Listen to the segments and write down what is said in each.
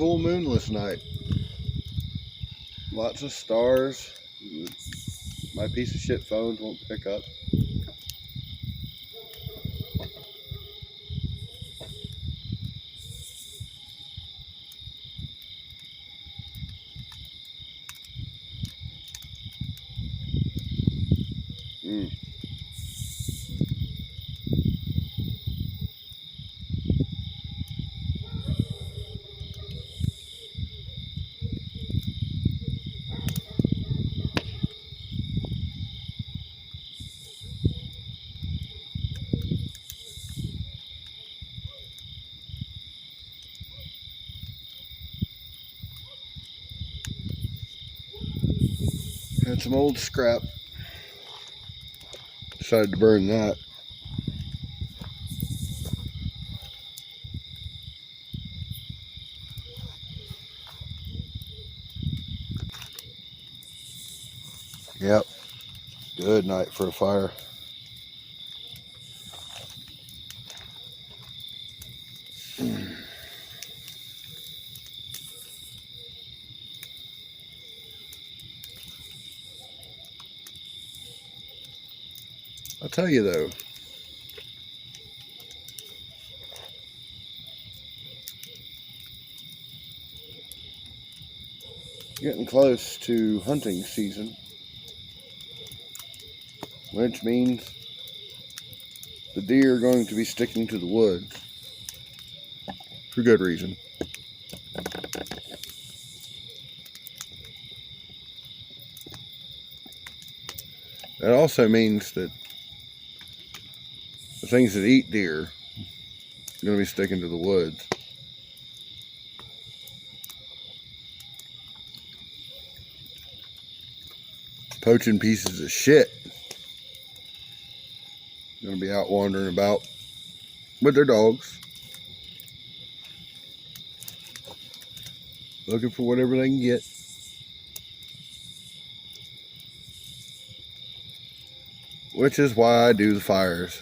cool moonless night. Lots of stars. My piece of shit phone won't pick up. Mm. Had some old scrap. Decided to burn that. Yep. Good night for a fire. I'll tell you though, getting close to hunting season, which means the deer are going to be sticking to the woods for good reason. That also means that the things that eat deer are going to be sticking to the woods. Poaching pieces of shit going to be out wandering about with their dogs, looking for whatever they can get. Which is why I do the fires.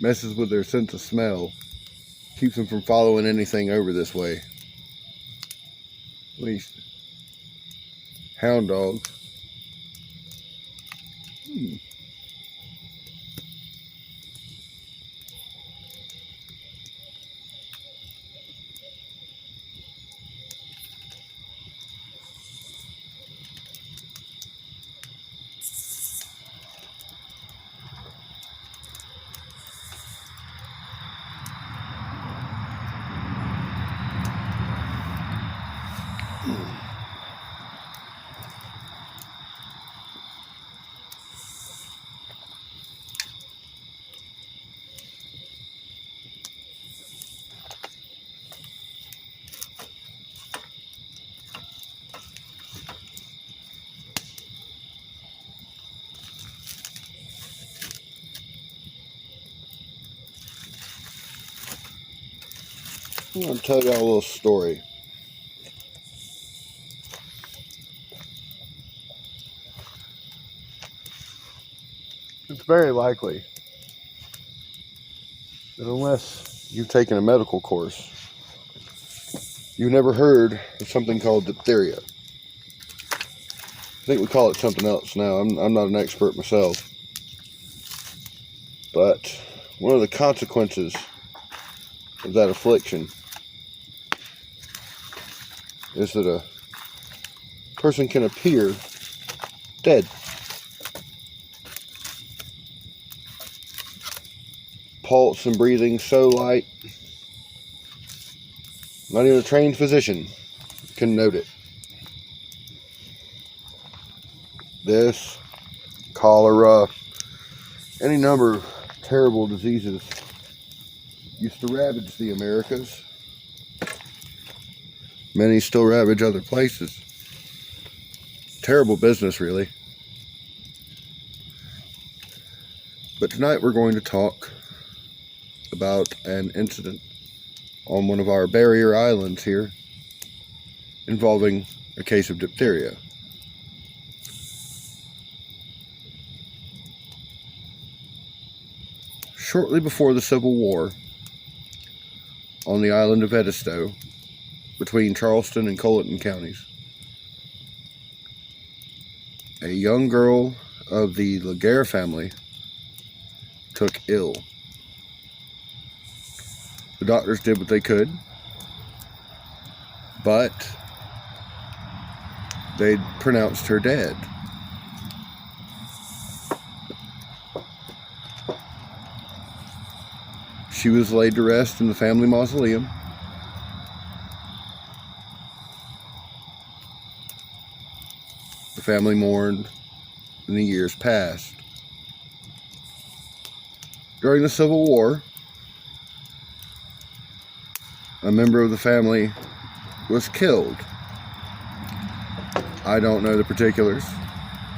Messes with their sense of smell. Keeps them from following anything over this way. At least hound dogs. I'm going to tell y'all a little story. It's very likely that unless you've taken a medical course, you've never heard of something called diphtheria. I think we call it something else now. I'm not an expert myself. But one of the consequences of that affliction is that a person can appear dead. Pulse and breathing so light, not even a trained physician can note it. This, cholera, any number of terrible diseases used to ravage the Americas. Many still ravage other places. Terrible business, really. But tonight we're going to talk about an incident on one of our barrier islands here involving a case of diphtheria. Shortly before the Civil War, on the island of Edisto, between Charleston and Colleton counties. A young girl of the Laguerre family took ill. The doctors did what they could, but they pronounced her dead. She was laid to rest in the family mausoleum. The family mourned, and the years passed. During the Civil War, a member of the family was killed. I don't know the particulars.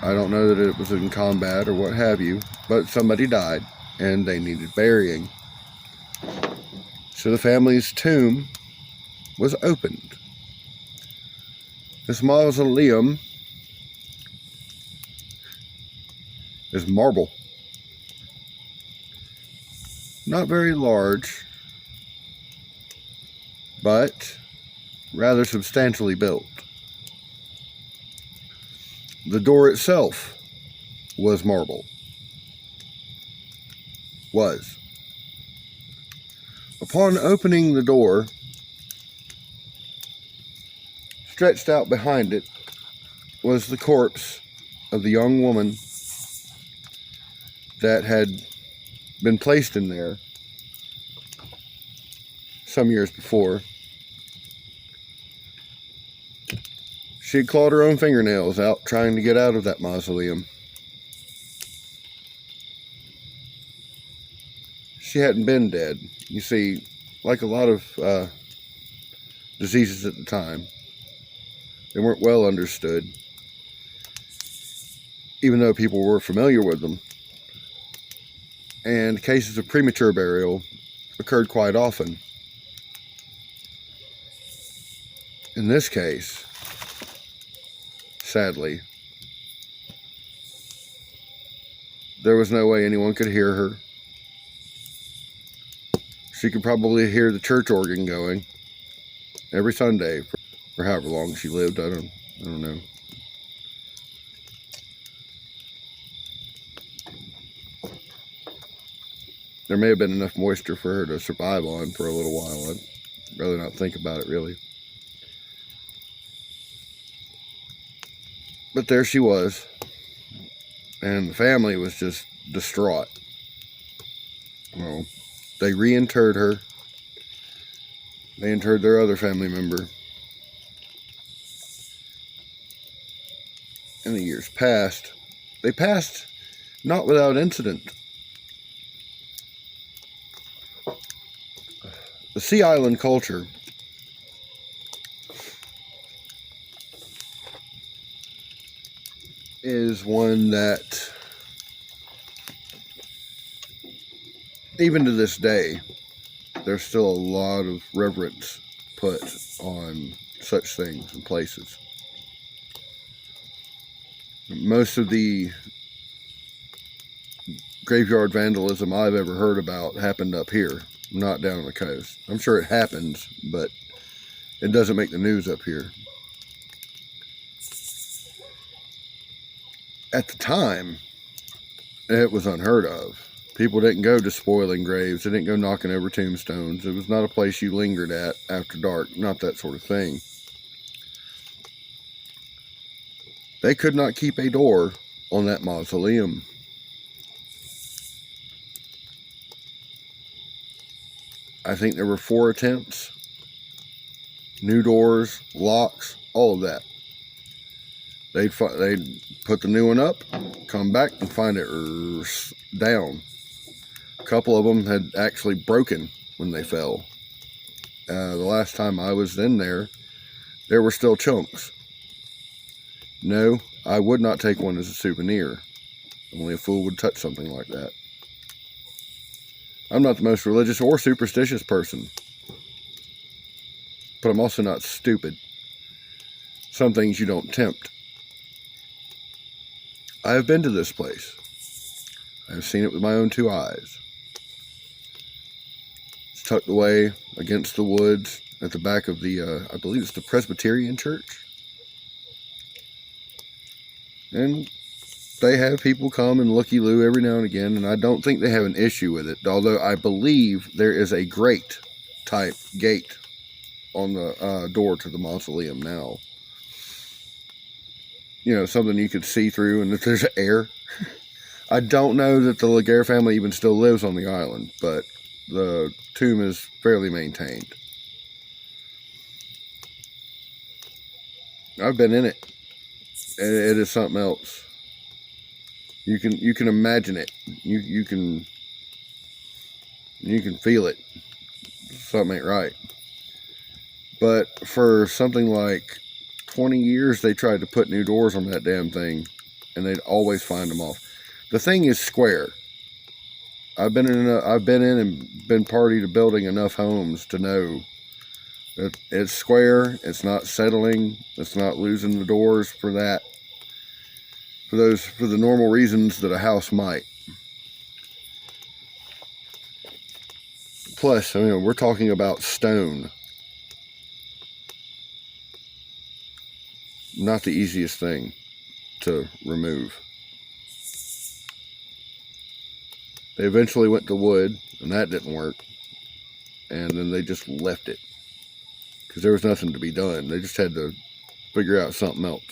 I don't know that it was in combat or what have you, but somebody died and they needed burying. So the family's tomb was opened. This mausoleum is marble. Not very large, but rather substantially built. The door itself was marble. Upon opening the door, stretched out behind it was the corpse of the young woman that had been placed in there some years before. She had clawed her own fingernails out trying to get out of that mausoleum. She hadn't been dead. You see, like a lot of diseases at the time, they weren't well understood, even though people were familiar with them. And cases of premature burial occurred quite often. In this case, sadly, there was no way anyone could hear her. She could probably hear the church organ going every Sunday for however long she lived. I don't know. There may have been enough moisture for her to survive on for a little while. I'd rather not think about it, really. But there she was, and the family was just distraught. Well, they reinterred her. They interred their other family member. And the years passed. They passed not without incident. The Sea Island culture is one that, even to this day, there's still a lot of reverence put on such things and places. Most of the graveyard vandalism I've ever heard about happened up here, not down on the coast. I'm sure it happens, but it doesn't make the news up here. At the time, it was unheard of. People didn't go despoiling graves. They didn't go knocking over tombstones. It was not a place you lingered at after dark. Not that sort of thing. They could not keep a door on that mausoleum. I think there were 4 attempts. New doors, locks, all of that. They'd put the new one up, come back and find it down. A couple of them had actually broken when they fell. The last time I was in there were still chunks. No, I would not take one as a souvenir. Only a fool would touch something like that. I'm not the most religious or superstitious person, but I'm also not stupid. Some things you don't tempt. I have been to this place. I have seen it with my own 2 eyes. It's tucked away against the woods at the back of the, I believe it's the Presbyterian Church. And they have people come and looky-loo every now and again, and I don't think they have an issue with it, although I believe there is a grate type gate on the door to the mausoleum now. You know, something you could see through, and if there's air. I don't know that the Laguerre family even still lives on the island, but the tomb is fairly maintained. I've been in it, and it is something else. You can imagine it. You can feel it. Something ain't right. But for something like 20 years, they tried to put new doors on that damn thing, and they'd always find them off. The thing is square. I've been in and been party to building enough homes to know that it's square. It's not settling. It's not losing the doors for that. For the normal reasons that a house might. Plus, I mean, we're talking about stone. Not the easiest thing to remove. They eventually went to wood, and that didn't work. And then they just left it. Because there was nothing to be done. They just had to figure out something else.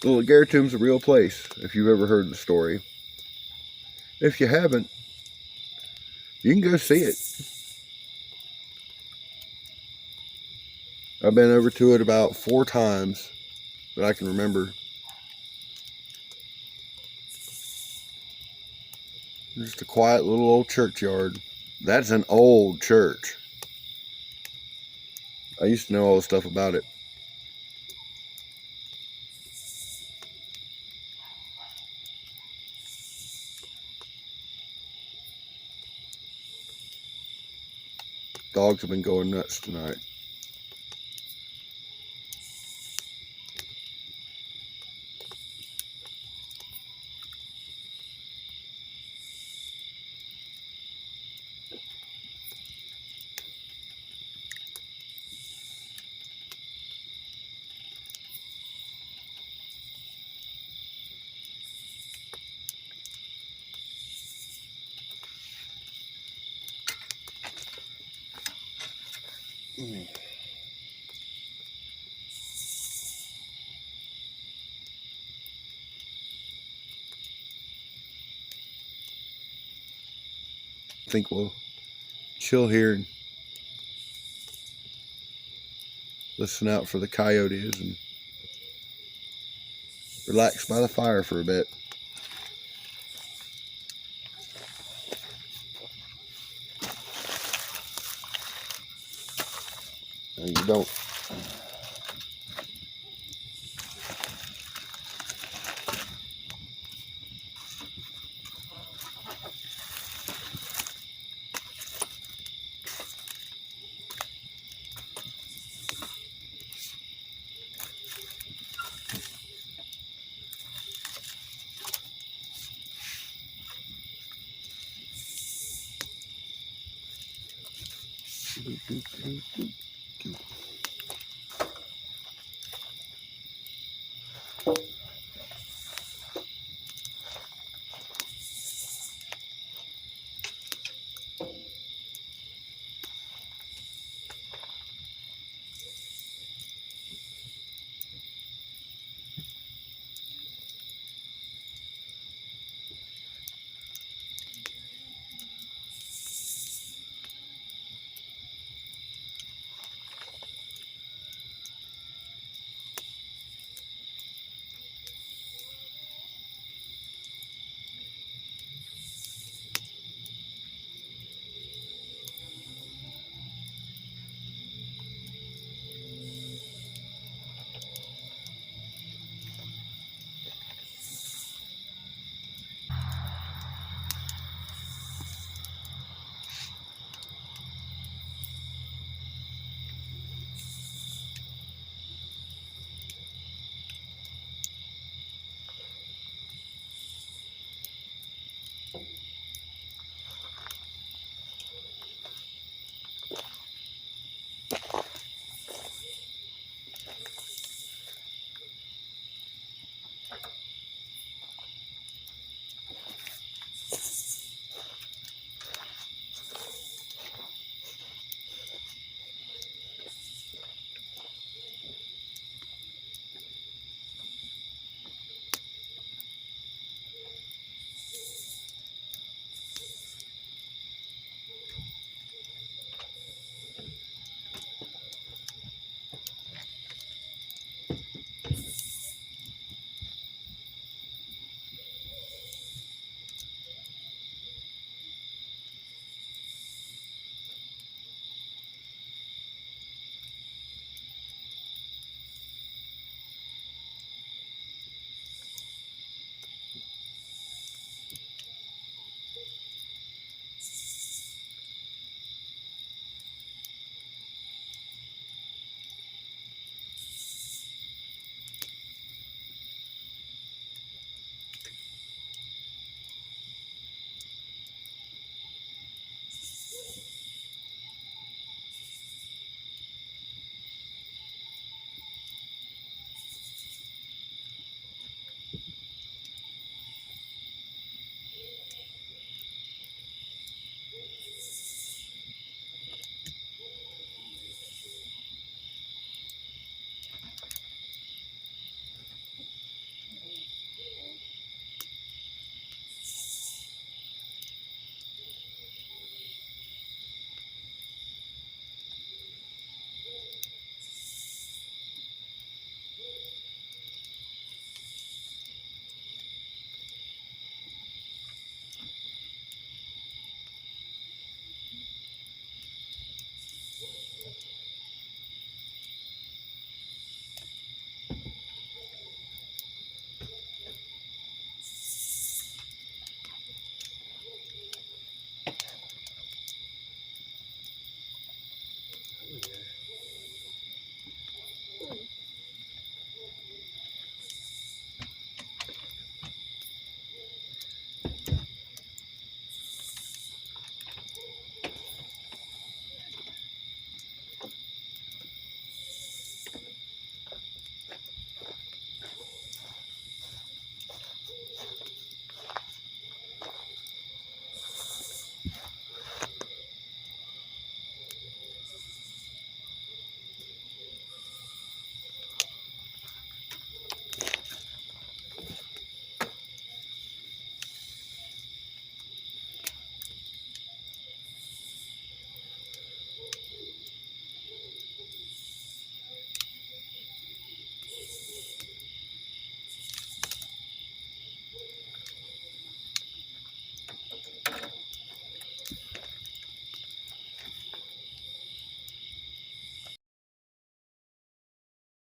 The Laguerre Tomb's a real place, if you've ever heard the story. If you haven't, you can go see it. I've been over to it about 4 times that I can remember. Just a quiet little old churchyard. That's an old church. I used to know all the stuff about it. Dogs have been going nuts tonight. I think we'll chill here and listen out for the coyotes and relax by the fire for a bit. No, you don't.